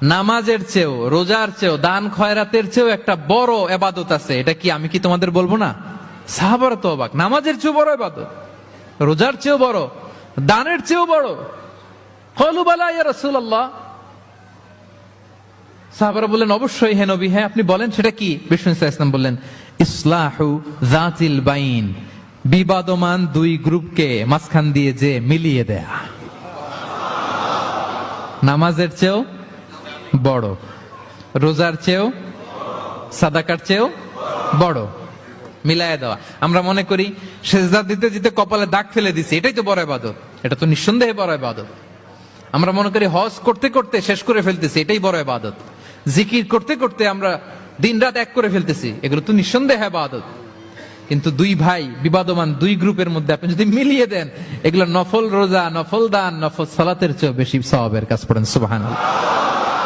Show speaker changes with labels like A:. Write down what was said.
A: নামাজের চেয়েও, রোজার চেয়েও, দান খয়রাতের চেয়েও একটা বড় ইবাদত আছে। এটা কি আমি কি তোমাদের বলবো না? সাহাবারা তো অবাক, নামাজের চেয়েও বড় ইবাদত, রোজার চেয়েও বড়, দানের চেয়েও বড়। ক্বালু বালা ইয়া রাসূলুল্লাহ। সাহাবারা বললেন অবশ্যই হে নবী, হ্যাঁ আপনি বলেন সেটা কি? বিষ্ণু সাল্লাল্লাহু আলাইহি ওয়াসাল্লাম বললেন ইসলাহু যাতিল বাইন, বিবাদমান দুই গ্রুপকে মাঝখান দিয়ে যে মিলিয়ে দেয়া। নামাজের চেয়েও বড়, রোজার চেয়েও, সাদাকার চেয়েও বড়, মিলায় দেওয়া। আমরা মনে করি সেজদা দিতে দিতে কপালে দাগ ফেলে দিছি, এটাই তো বড় ইবাদত। এটা তো নিঃসন্দেহে বড় ইবাদত। আমরা মনে করি হজ করতে করতে শেষ করে ফেলতেছি, এটাই বড় ইবাদত। জিকির করতে করতে আমরা দিনরাত এক করে ফেলতেছি, এগুলো তো নিঃসন্দেহে ইবাদত। কিন্তু দুই ভাই বিবাদমান দুই গ্রুপের মধ্যে আপনি যদি মিলিয়ে দেন, এগুলো নফল রোজা, নফল দান, নফল সালাতের চেয়ে বেশি সওয়াবের কাজ। পড়েন সুবহানাল্লাহ।